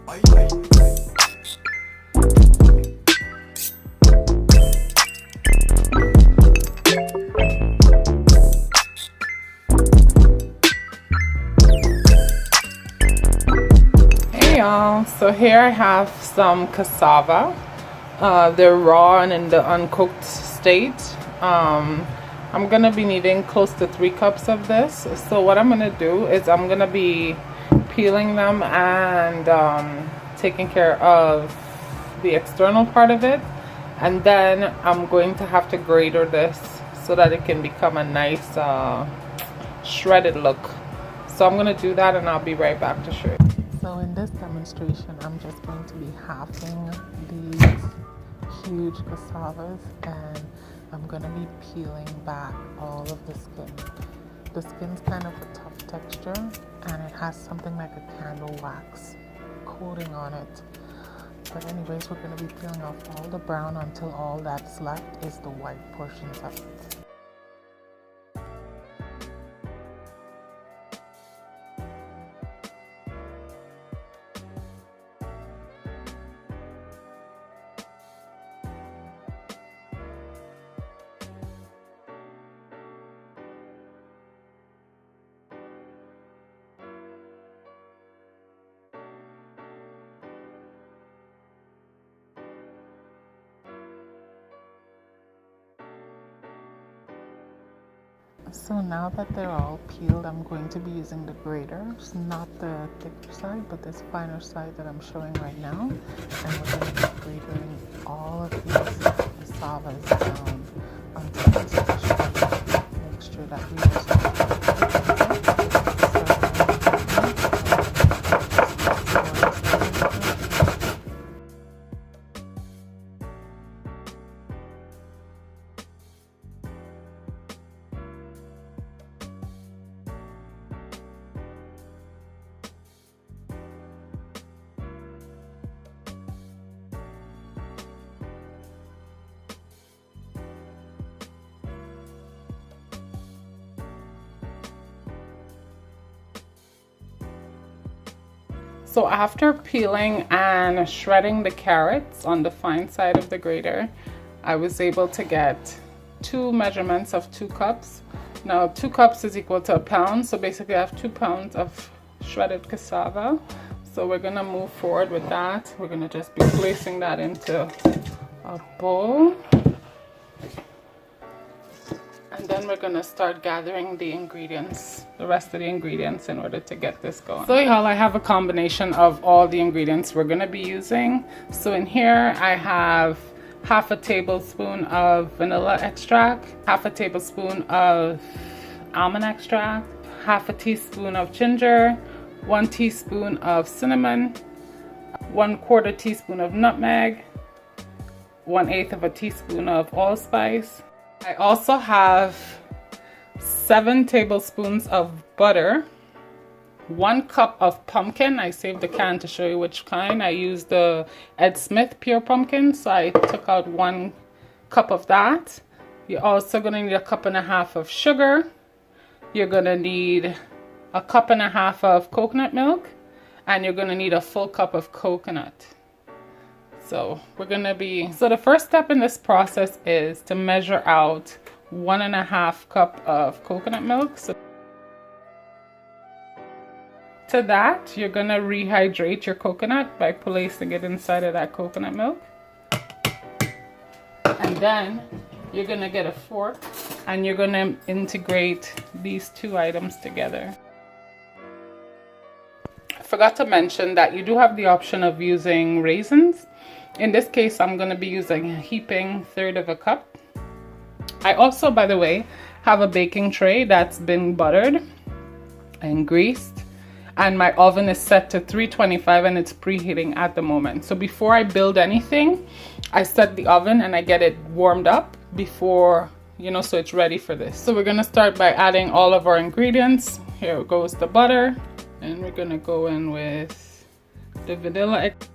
Hey y'all, so here I have some cassava. They're raw and in the uncooked state. I'm gonna be needing close to 3 cups of this. So what I'm gonna do is I'm gonna be peeling them and taking care of the external part of it, and then I'm going to have to grater this so that it can become a nice shredded look. So I'm gonna do that and I'll be right back to show you. So in this demonstration, I'm just going to be halving these huge cassavas, and I'm going to be peeling back all of the skin. The skin's kind of a tough texture, and it has something like a candle wax coating on it. But anyways, we're going to be peeling off all the brown until all that's left is the white portions of it. So now that they're all peeled, I'm going to be using the grater. It's not the thicker side, but this finer side that I'm showing right now. And we're going to be grating all of these cassavas down until it's a shredded mixture that we use. So after peeling and shredding the carrots on the fine side of the grater, I was able to get 2 measurements of 2 cups. Now 2 cups is equal to a pound, so basically I have 2 pounds of shredded cassava. So we're gonna move forward with that. We're gonna just be placing that into a bowl. And then we're gonna start gathering the ingredients, the rest of the ingredients, in order to get this going. So y'all, I have a combination of all the ingredients we're gonna be using. So in here I have half a tablespoon of vanilla extract, half a tablespoon of almond extract, half a teaspoon of ginger, 1 teaspoon of cinnamon, 1/4 teaspoon of nutmeg, 1/8 of a teaspoon of allspice. I also have 7 tablespoons of butter, 1 cup of pumpkin. I saved the can to show you which kind. I used the Ed Smith pure pumpkin, so I took out 1 cup of that. You're also going to need 1.5 cups of sugar. You're going to need 1.5 cups of coconut milk, and you're going to need a full cup of coconut. So the first step in this process is to measure out 1.5 cups of coconut milk. So to that, you're gonna rehydrate your coconut by placing it inside of that coconut milk. And then you're gonna get a fork and you're gonna integrate these 2 items together. I forgot to mention that you do have the option of using raisins. In this case, I'm going to be using a heaping 1/3 cup. I also, by the way, have a baking tray that's been buttered and greased, and my oven is set to 325 and it's preheating at the moment. So before I build anything, I set the oven and I get it warmed up before, so it's ready for this. So we're going to start by adding all of our ingredients. Here goes the butter, and we're going to go in with the vanilla extract,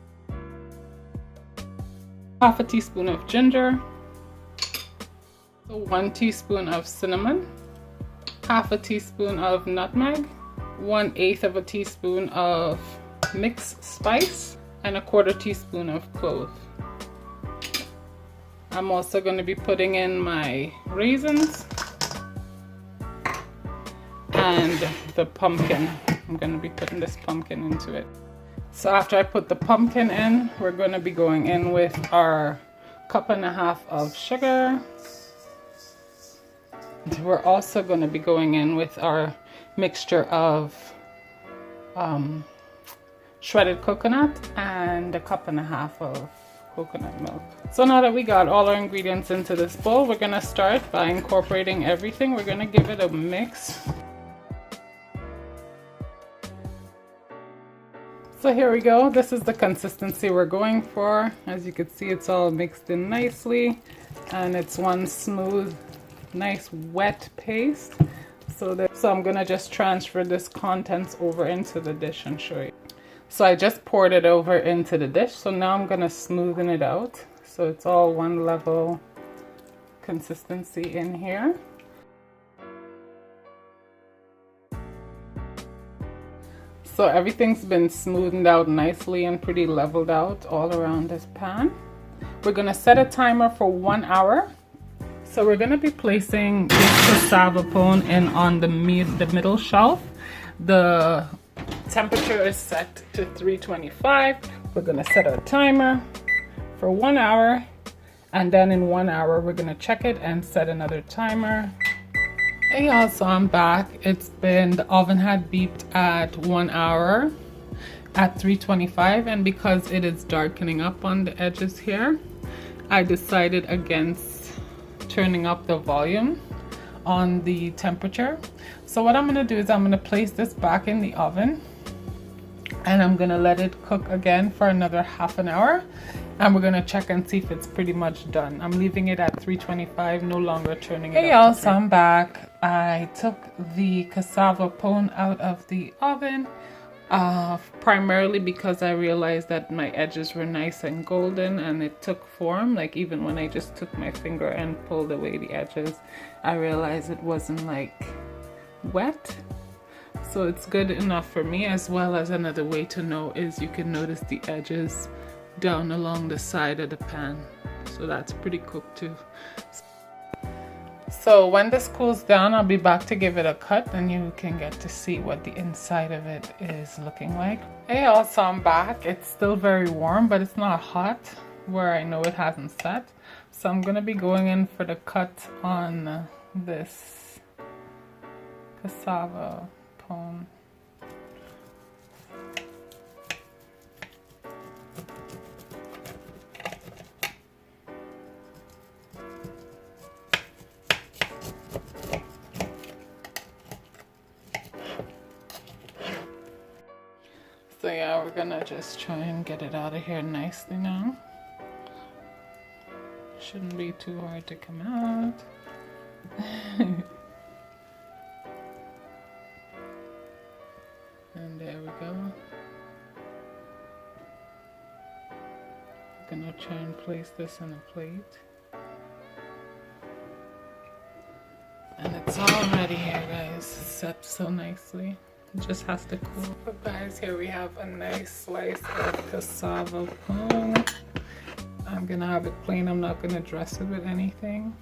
half a teaspoon of ginger, 1 teaspoon of cinnamon, half a teaspoon of nutmeg, 1/8 of a teaspoon of mixed spice, and a 1/4 teaspoon of clove. I'm also going to be putting in my raisins and the pumpkin. I'm going to be putting this pumpkin into it. So after I put the pumpkin in, we're going to be going in with our 1.5 cups of sugar. We're also going to be going in with our mixture of shredded coconut and a 1.5 cups of coconut milk. So now that we got all our ingredients into this bowl, we're going to start by incorporating everything. We're going to give it a mix. So here we go. This is the consistency we're going for. As you can see, it's all mixed in nicely and it's one smooth, nice wet paste. So I'm gonna just transfer this contents over into the dish and show you. So I just poured it over into the dish. So now I'm gonna smoothen it out. So it's all one level consistency in here. So everything's been smoothened out nicely and pretty leveled out all around this pan. We're gonna set a timer for 1 hour. So we're gonna be placing this cassava pone in on the middle shelf. The temperature is set to 325. We're gonna set a timer for 1 hour, and then in 1 hour we're gonna check it and set another timer. Hey y'all, so I'm back. The oven had beeped at 1 hour at 325, and because it is darkening up on the edges here, I decided against turning up the volume on the temperature. So what I'm gonna do is I'm gonna place this back in the oven and I'm gonna let it cook again for another half an hour, and we're gonna check and see if it's pretty much done. I'm leaving it at 325, no longer turning it up. Hey y'all, so I'm back. I took the cassava pone out of the oven primarily because I realized that my edges were nice and golden and it took form. Like even when I just took my finger and pulled away the edges, I realized it wasn't like wet. So it's good enough for me. As well as another way to know is you can notice the edges down along the side of the pan. So that's pretty cooked too. So when this cools down, I'll be back to give it a cut and you can get to see what the inside of it is looking like. Hey y'all, so I'm back. It's still very warm, but it's not hot where I know it hasn't set. So I'm gonna be going in for the cut on this cassava pone. So yeah, we're gonna just try and get it out of here nicely now. Shouldn't be too hard to come out. And there we go. I'm gonna try and place this on a plate. And it's all ready here, guys. Set so nicely. It just has to cool. But guys, here we have a nice slice of cassava pone. I'm gonna have it plain. I'm not gonna dress it with anything.